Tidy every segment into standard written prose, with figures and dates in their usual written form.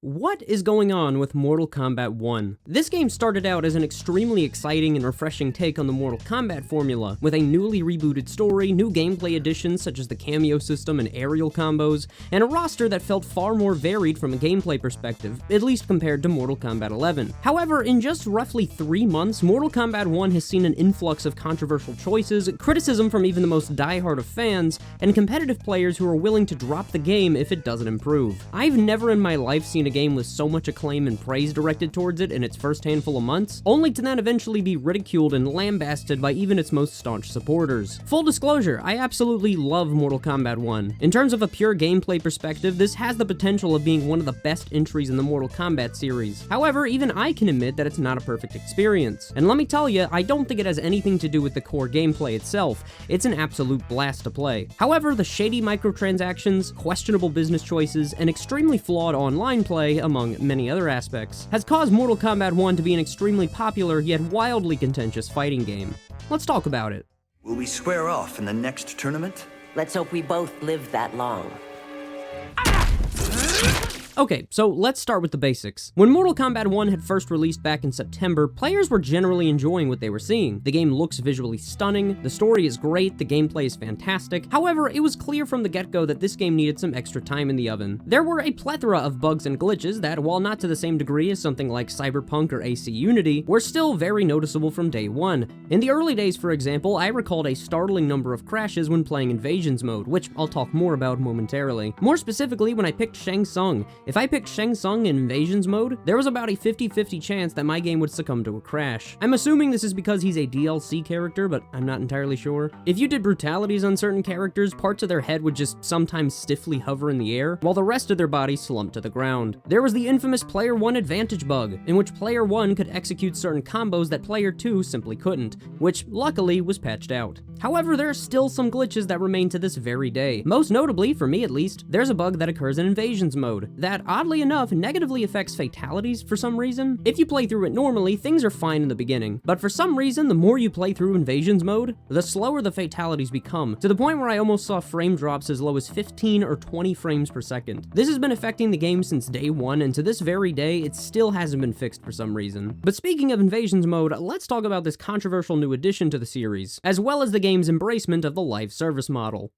What is going on with Mortal Kombat 1? This game started out as an extremely exciting and refreshing take on the Mortal Kombat formula, with a newly rebooted story, new gameplay additions such as the cameo system and aerial combos, and a roster that felt far more varied from a gameplay perspective, at least compared to Mortal Kombat 11. However, in just roughly 3 months, Mortal Kombat 1 has seen an influx of controversial choices, criticism from even the most diehard of fans, and competitive players who are willing to drop the game if it doesn't improve. I've never in my life seen a game with so much acclaim and praise directed towards it in its first handful of months, only to then eventually be ridiculed and lambasted by even its most staunch supporters. Full disclosure, I absolutely love Mortal Kombat 1. In terms of a pure gameplay perspective, this has the potential of being one of the best entries in the Mortal Kombat series. However, even I can admit that it's not a perfect experience. And let me tell you, I don't think it has anything to do with the core gameplay itself. It's an absolute blast to play. However, the shady microtransactions, questionable business choices, and extremely flawed online play, among many other aspects, has caused Mortal Kombat 1 to be an extremely popular yet wildly contentious fighting game. Let's talk about it. Will we square off in the next tournament? Let's hope we both live that long. Okay, so let's start with the basics. When Mortal Kombat 1 had first released back in September, players were generally enjoying what they were seeing. The game looks visually stunning, the story is great, the gameplay is fantastic. However, it was clear from the get-go that this game needed some extra time in the oven. There were a plethora of bugs and glitches that, while not to the same degree as something like Cyberpunk or AC Unity, were still very noticeable from day one. In the early days, for example, I recalled a startling number of crashes when playing Invasions mode, which I'll talk more about momentarily. More specifically, when I picked Shang Tsung. If I picked Shang Tsung in Invasions mode, there was about a 50-50 chance that my game would succumb to a crash. I'm assuming this is because he's a DLC character, but I'm not entirely sure. If you did brutalities on certain characters, parts of their head would just sometimes stiffly hover in the air, while the rest of their body slumped to the ground. There was the infamous Player 1 advantage bug, in which Player 1 could execute certain combos that Player 2 simply couldn't, which luckily was patched out. However, there are still some glitches that remain to this very day. Most notably, for me at least, there's a bug that occurs in Invasions mode, that oddly enough negatively affects fatalities for some reason. If you play through it normally, things are fine in the beginning, but for some reason, the more you play through Invasions mode, the slower the fatalities become, to the point where I almost saw frame drops as low as 15 or 20 frames per second. This has been affecting the game since day one, and to this very day, it still hasn't been fixed for some reason. But speaking of Invasions mode, let's talk about this controversial new addition to the series, as well as the game's embracement of the live service model.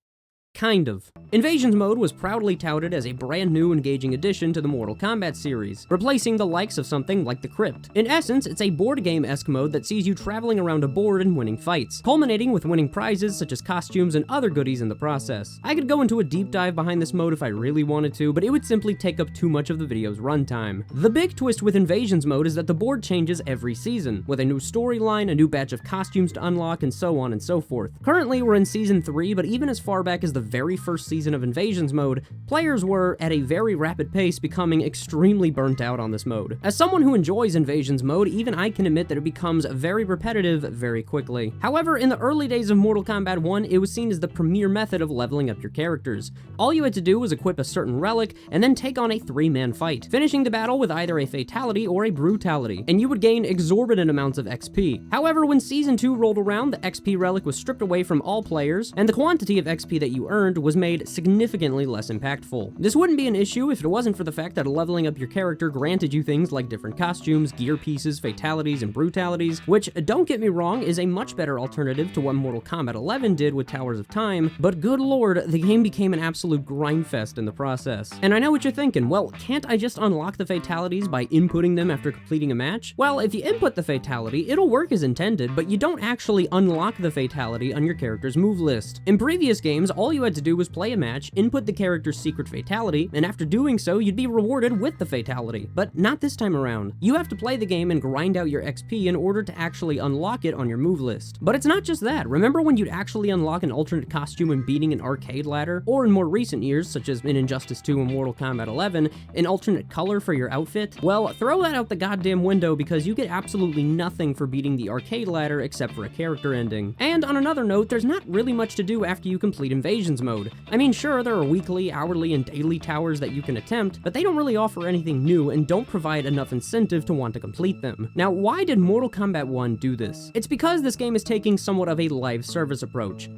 Kind of. Invasions mode was proudly touted as a brand new engaging addition to the Mortal Kombat series, replacing the likes of something like the Crypt. In essence, it's a board game-esque mode that sees you traveling around a board and winning fights, culminating with winning prizes such as costumes and other goodies in the process. I could go into a deep dive behind this mode if I really wanted to, but it would simply take up too much of the video's runtime. The big twist with Invasions mode is that the board changes every season, with a new storyline, a new batch of costumes to unlock, and so on and so forth. Currently, we're in Season 3, but even as far back as the very first season of Invasions mode, players were, at a very rapid pace, becoming extremely burnt out on this mode. As someone who enjoys Invasions mode, even I can admit that it becomes very repetitive very quickly. However, in the early days of Mortal Kombat 1, it was seen as the premier method of leveling up your characters. All you had to do was equip a certain relic, and then take on a 3-man fight, finishing the battle with either a fatality or a brutality, and you would gain exorbitant amounts of XP. However, when Season 2 rolled around, the XP relic was stripped away from all players, and the quantity of XP that you earned was made significantly less impactful. This wouldn't be an issue if it wasn't for the fact that leveling up your character granted you things like different costumes, gear pieces, fatalities, and brutalities, which, don't get me wrong, is a much better alternative to what Mortal Kombat 11 did with Towers of Time, but good lord, the game became an absolute grindfest in the process. And I know what you're thinking, well, can't I just unlock the fatalities by inputting them after completing a match? Well, if you input the fatality, it'll work as intended, but you don't actually unlock the fatality on your character's move list. In previous games, all you had to do was play a match, input the character's secret fatality, and after doing so, you'd be rewarded with the fatality. But not this time around. You have to play the game and grind out your XP in order to actually unlock it on your move list. But it's not just that. Remember when you'd actually unlock an alternate costume when beating an arcade ladder? Or in more recent years, such as in Injustice 2 and Mortal Kombat 11, an alternate color for your outfit? Well, throw that out the goddamn window because you get absolutely nothing for beating the arcade ladder except for a character ending. And on another note, there's not really much to do after you complete Invasions mode. I mean, sure, there are weekly, hourly, and daily towers that you can attempt, but they don't really offer anything new and don't provide enough incentive to want to complete them. Now, why did Mortal Kombat 1 do this? It's because this game is taking somewhat of a live service approach.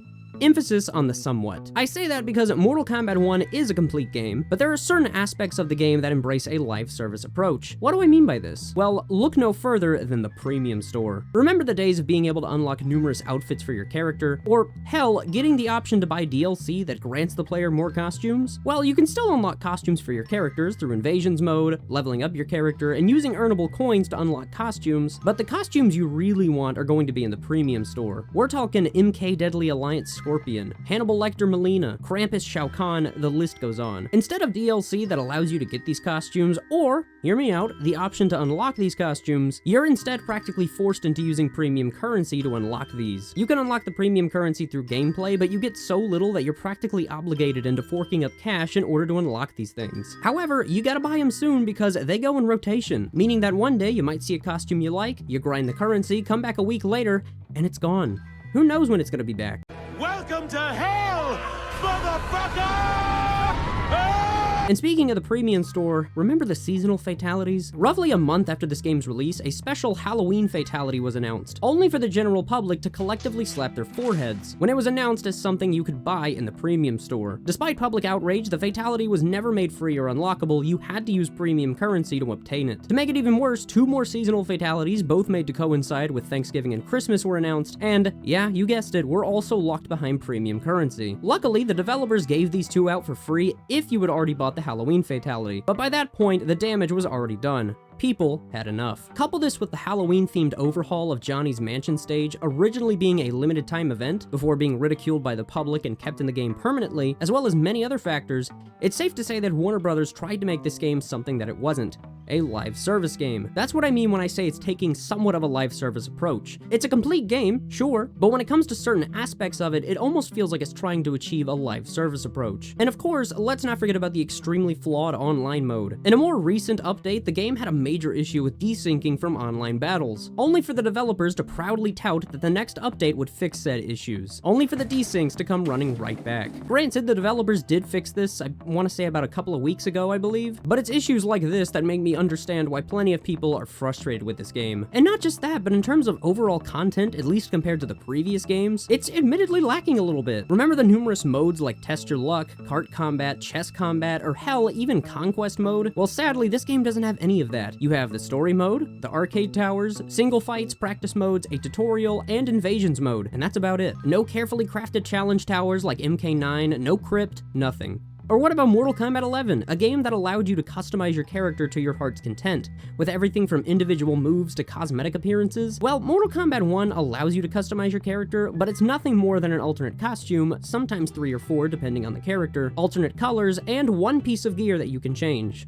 Emphasis on the somewhat. I say that because Mortal Kombat 1 is a complete game, but there are certain aspects of the game that embrace a live service approach. What do I mean by this? Well, look no further than the premium store. Remember the days of being able to unlock numerous outfits for your character, or hell, getting the option to buy DLC that grants the player more costumes? Well, you can still unlock costumes for your characters through Invasions mode, leveling up your character, and using earnable coins to unlock costumes, but the costumes you really want are going to be in the premium store. We're talking MK Deadly Alliance Scorpion, Hannibal Lecter Melina, Krampus Shao Kahn, the list goes on. Instead of DLC that allows you to get these costumes, or, hear me out, the option to unlock these costumes, you're instead practically forced into using premium currency to unlock these. You can unlock the premium currency through gameplay, but you get so little that you're practically obligated into forking up cash in order to unlock these things. However, you gotta buy them soon because they go in rotation, meaning that one day you might see a costume you like, you grind the currency, come back a week later, and it's gone. Who knows when it's gonna be back? Welcome to hell, motherfucker! And speaking of the premium store, remember the seasonal fatalities? Roughly a month after this game's release, a special Halloween fatality was announced, only for the general public to collectively slap their foreheads, when it was announced as something you could buy in the premium store. Despite public outrage, the fatality was never made free or unlockable, you had to use premium currency to obtain it. To make it even worse, 2 more seasonal fatalities, both made to coincide with Thanksgiving and Christmas, were announced, and, yeah, you guessed it, were also locked behind premium currency. Luckily, the developers gave these 2 out for free if you had already bought the Halloween fatality, but by that point, the damage was already done. People had enough. Couple this with the Halloween-themed overhaul of Johnny's Mansion stage, originally being a limited time event, before being ridiculed by the public and kept in the game permanently, as well as many other factors, it's safe to say that Warner Brothers tried to make this game something that it wasn't. A live service game. That's what I mean when I say it's taking somewhat of a live service approach. It's a complete game, sure, but when it comes to certain aspects of it, it almost feels like it's trying to achieve a live service approach. And of course, let's not forget about the extremely flawed online mode. In a more recent update, the game had a major issue with desyncing from online battles, only for the developers to proudly tout that the next update would fix said issues, only for the desyncs to come running right back. Granted, the developers did fix this, I want to say about a couple of weeks ago, I believe, but it's issues like this that make me understand why plenty of people are frustrated with this game. And not just that, but in terms of overall content, at least compared to the previous games, it's admittedly lacking a little bit. Remember the numerous modes like Test Your Luck, Cart Combat, Chess Combat, or hell, even Conquest Mode? Well, sadly, this game doesn't have any of that. You have the Story Mode, the Arcade Towers, Single Fights, Practice Modes, a Tutorial, and Invasions Mode, and that's about it. No carefully crafted challenge towers like MK9, no Crypt, nothing. Or what about Mortal Kombat 11, a game that allowed you to customize your character to your heart's content, with everything from individual moves to cosmetic appearances? Well, Mortal Kombat 1 allows you to customize your character, but it's nothing more than an alternate costume, sometimes 3 or 4 depending on the character, alternate colors, and 1 piece of gear that you can change.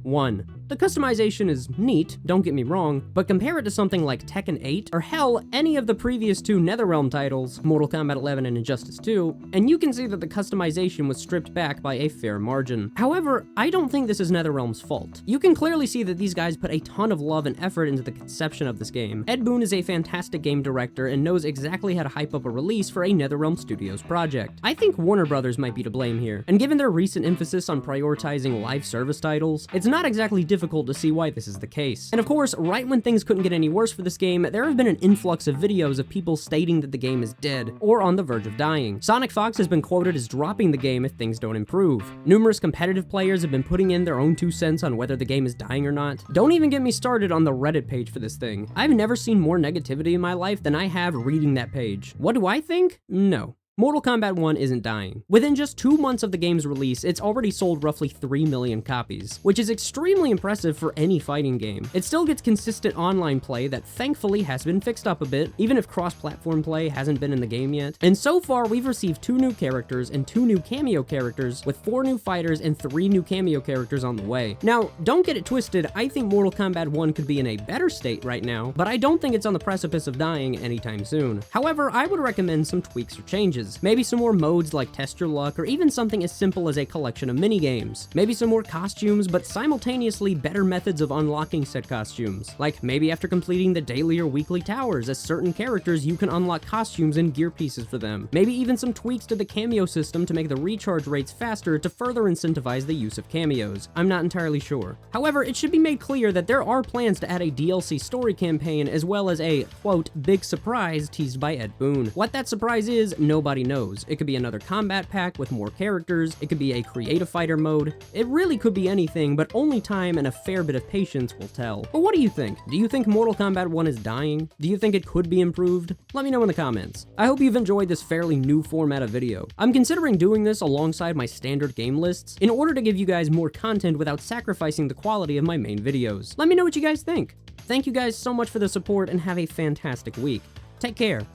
1. The customization is neat, don't get me wrong, but compare it to something like Tekken 8, or hell, any of the previous 2 NetherRealm titles, Mortal Kombat 11 and Injustice 2, and you can see that the customization was stripped back by a fair margin. However, I don't think this is NetherRealm's fault. You can clearly see that these guys put a ton of love and effort into the conception of this game. Ed Boon is a fantastic game director and knows exactly how to hype up a release for a NetherRealm Studios project. I think Warner Brothers might be to blame here, and given their recent emphasis on prioritizing live service titles, it's not exactly difficult to see why this is the case. And of course, right when things couldn't get any worse for this game, there have been an influx of videos of people stating that the game is dead, or on the verge of dying. Sonic Fox has been quoted as dropping the game if things don't improve. Numerous competitive players have been putting in their own 2 cents on whether the game is dying or not. Don't even get me started on the Reddit page for this thing. I've never seen more negativity in my life than I have reading that page. What do I think? No. Mortal Kombat 1 isn't dying. Within just 2 months of the game's release, it's already sold roughly 3 million copies, which is extremely impressive for any fighting game. It still gets consistent online play that thankfully has been fixed up a bit, even if cross-platform play hasn't been in the game yet. And so far, we've received 2 new characters and 2 new cameo characters, with 4 new fighters and 3 new cameo characters on the way. Now, don't get it twisted, I think Mortal Kombat 1 could be in a better state right now, but I don't think it's on the precipice of dying anytime soon. However, I would recommend some tweaks or changes. Maybe some more modes like Test Your Luck, or even something as simple as a collection of minigames. Maybe some more costumes, but simultaneously better methods of unlocking said costumes. Like maybe after completing the daily or weekly towers, as certain characters you can unlock costumes and gear pieces for them. Maybe even some tweaks to the cameo system to make the recharge rates faster to further incentivize the use of cameos. I'm not entirely sure. However, it should be made clear that there are plans to add a DLC story campaign as well as a, quote, big surprise teased by Ed Boon. What that surprise is, nobody nobody knows. It could be another combat pack with more characters, it could be a creative fighter mode, it really could be anything, but only time and a fair bit of patience will tell. But what do you think? Do you think Mortal Kombat 1 is dying? Do you think it could be improved? Let me know in the comments. I hope you've enjoyed this fairly new format of video. I'm considering doing this alongside my standard game lists in order to give you guys more content without sacrificing the quality of my main videos. Let me know what you guys think. Thank you guys so much for the support and have a fantastic week. Take care.